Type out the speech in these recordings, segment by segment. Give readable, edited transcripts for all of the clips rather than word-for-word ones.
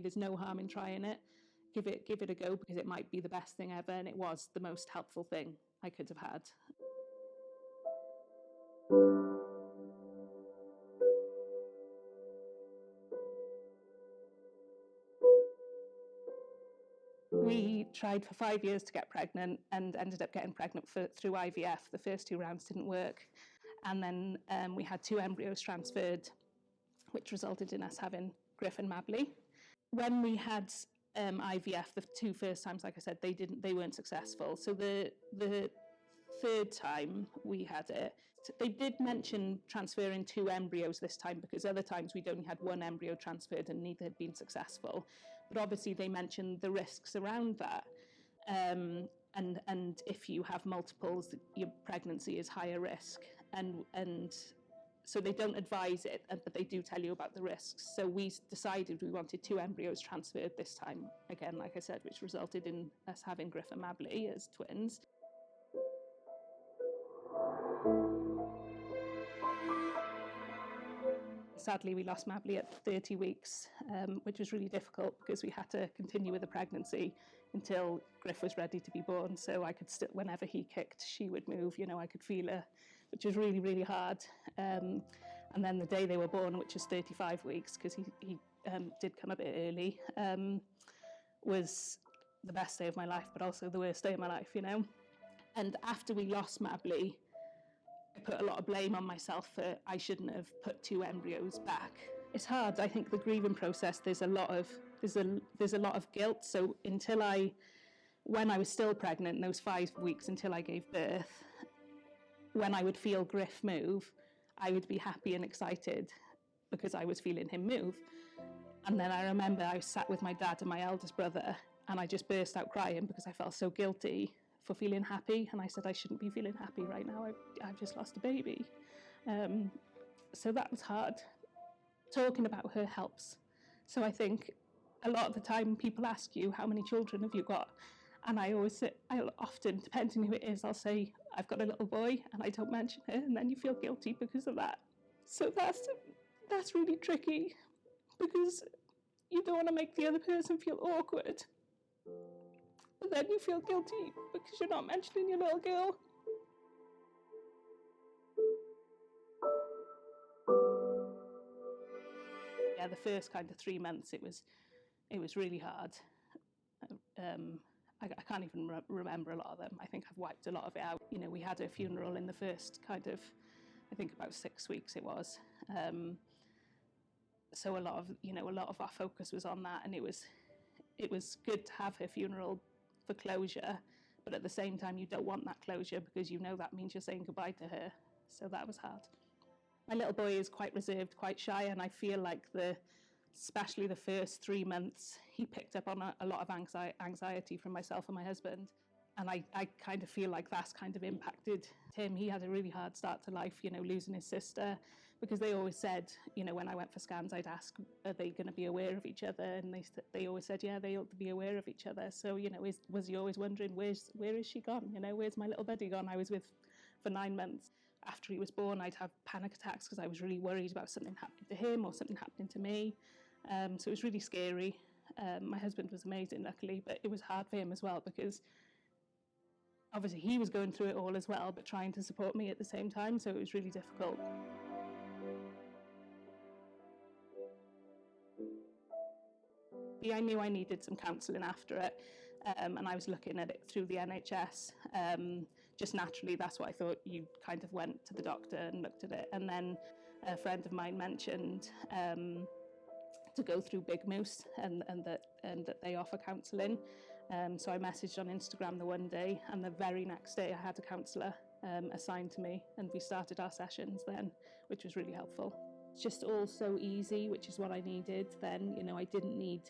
There's no harm in trying it. Give it a go, because it might be the best thing ever, and it was the most helpful thing I could have had. We tried for 5 years to get pregnant and ended up getting pregnant through IVF. The first 2 rounds didn't work. And then we had 2 embryos transferred, which resulted in us having Griff and Mabley. When we had IVF, the 2 first times, like I said, they weren't successful. So the third time we had it, they did mention transferring 2 embryos this time, because other times we'd only had 1 embryo transferred and neither had been successful. But obviously they mentioned the risks around that. And if you have multiples, your pregnancy is higher risk. And so they don't advise it, but they do tell you about the risks. So we decided we wanted 2 embryos transferred this time, again, like I said, which resulted in us having Griff and Mabley as twins. Sadly, we lost Mabley at 30 weeks, which was really difficult because we had to continue with the pregnancy until Griff was ready to be born. So I could still, whenever he kicked, she would move, I could feel her, which was really, really hard. And then the day they were born, which was 35 weeks, because he did come a bit early, was the best day of my life, but also the worst day of my life, And after we lost Mabley, I put a lot of blame on myself for I shouldn't have put 2 embryos back. It's hard. I think the grieving process, there's a lot of guilt. So when I was still pregnant, those 5 weeks until I gave birth, when I would feel Griff move, I would be happy and excited because I was feeling him move. And then I remember I was sat with my dad and my eldest brother, and I just burst out crying because I felt so guilty for feeling happy, and I said I shouldn't be feeling happy right now. I've just lost a baby. So that was hard. Talking about her helps. So I think a lot of the time people ask you, how many children have you got? And I'll often, depending who it is, I'll say, I've got a little boy, and I don't mention her, and then you feel guilty because of that. So that's really tricky, because you don't want to make the other person feel awkward. But then you feel guilty because you're not mentioning your little girl. Yeah, the first kind of 3 months, it was really hard. I can't even remember a lot of them. I think I've wiped a lot of it out. We had a funeral in the first kind of, I think about 6 weeks it was. So a lot of our focus was on that, and it was good to have her funeral for closure, but at the same time you don't want that closure because that means you're saying goodbye to her. So that was hard. My little boy is quite reserved, quite shy, and I feel like especially the first 3 months, he picked up on a lot of anxiety from myself and my husband. And I kind of feel like that's kind of impacted him. He had a really hard start to life, losing his sister, because they always said, when I went for scans, I'd ask, are they going to be aware of each other? And they always said, yeah, they ought to be aware of each other. So, was he always wondering, where is she gone? Where's my little buddy gone? I was with for 9 months. After he was born, I'd have panic attacks because I was really worried about something happening to him or something happening to me. So it was really scary. My husband was amazing, luckily, but it was hard for him as well because obviously he was going through it all as well, but trying to support me at the same time, so it was really difficult. I knew I needed some counselling after it, and I was looking at it through the NHS. Just naturally, that's what I thought. You kind of went to the doctor and looked at it, and then a friend of mine mentioned to go through bigmoose and that they offer counselling. So I messaged on Instagram the one day, and the very next day I had a counsellor assigned to me, and we started our sessions then, which was really helpful. It's just all so easy, which is what I needed then. I didn't need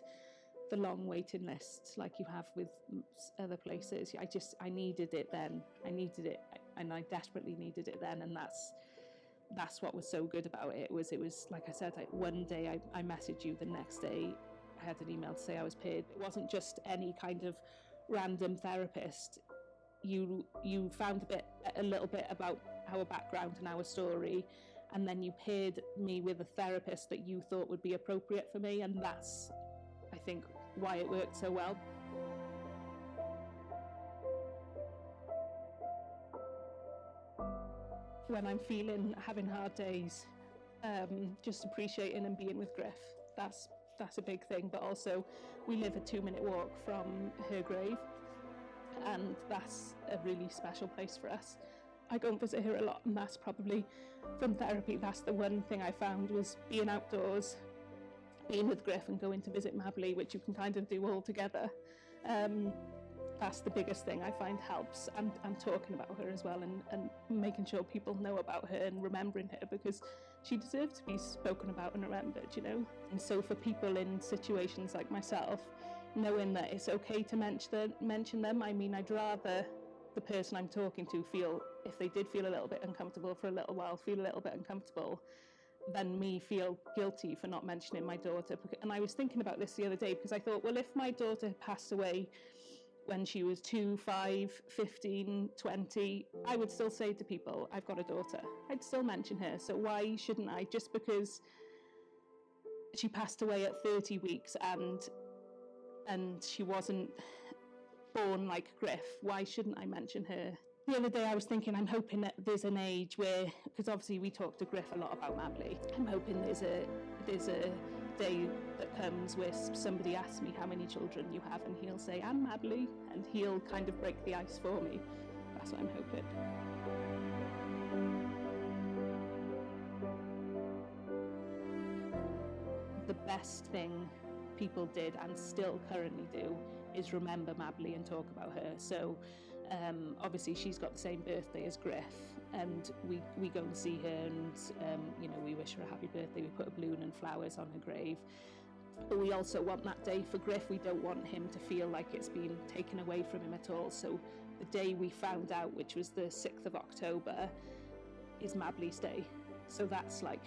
the long waiting list like you have with other places. I needed it then. I needed it, and I desperately needed it then, and that's what was so good about it. It was like I said, one day I messaged you, the next day I had an email to say I was paid. It wasn't just any kind of random therapist. You found a little bit about our background and our story, and then you paired me with a therapist that you thought would be appropriate for me, and that's I think, why it worked so well. When I'm having hard days, just appreciating and being with Griff, that's a big thing. But also, we live a 2-minute walk from her grave, and that's a really special place for us. I go and visit her a lot, and that's probably, from therapy, that's the one thing I found, was being outdoors, being with Griff and going to visit Mabley, which you can kind of do all together. That's the biggest thing I find helps, and talking about her as well, and making sure people know about her and remembering her, because she deserves to be spoken about and remembered, you know. And so for people in situations like myself, knowing that it's okay to mention them, I mean, I'd rather the person I'm talking to feel, if they did feel a little bit uncomfortable for a little while, feel a little bit uncomfortable, than me feel guilty for not mentioning my daughter. And I was thinking about this the other day, because I thought, well, if my daughter passed away when she was 2, 5, 15, 20, I would still say to people, I've got a daughter. I'd still mention her. So why shouldn't I? Just because she passed away at 30 weeks and she wasn't born like Griff, why shouldn't I mention her? The other day I was thinking, I'm hoping that there's an age where, because obviously we talk to Griff a lot about Mabley, I'm hoping there's a day that comes where somebody asks me how many children you have, and he'll say, I'm Mabley, and he'll kind of break the ice for me. That's what I'm hoping. The best thing people did, and still currently do, is remember Mabley and talk about her. So obviously she's got the same birthday as Griff, and we go and see her, and you know, we wish her a happy birthday, we put a balloon and flowers on her grave. But we also want that day for Griff. We don't want him to feel like it's been taken away from him at all. So the day we found out, which was the 6th of October, is Mabley's day. So that's like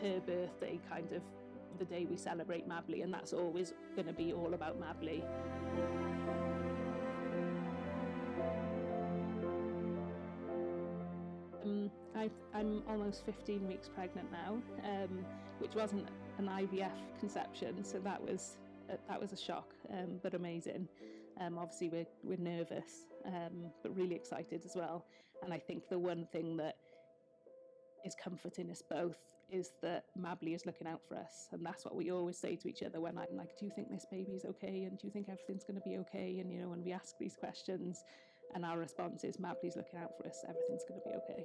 her birthday, kind of the day we celebrate Mabley, and that's always going to be all about Mabley. I'm almost 15 weeks pregnant now, which wasn't an IVF conception, so that was a shock, but amazing. Obviously we're nervous, but really excited as well. And I think the one thing that is comforting us both is that Mabley is looking out for us, and that's what we always say to each other when I'm like, do you think this baby's okay, and do you think everything's going to be okay? And you know, when we ask these questions, and our response is, Mabley's looking out for us, everything's going to be okay.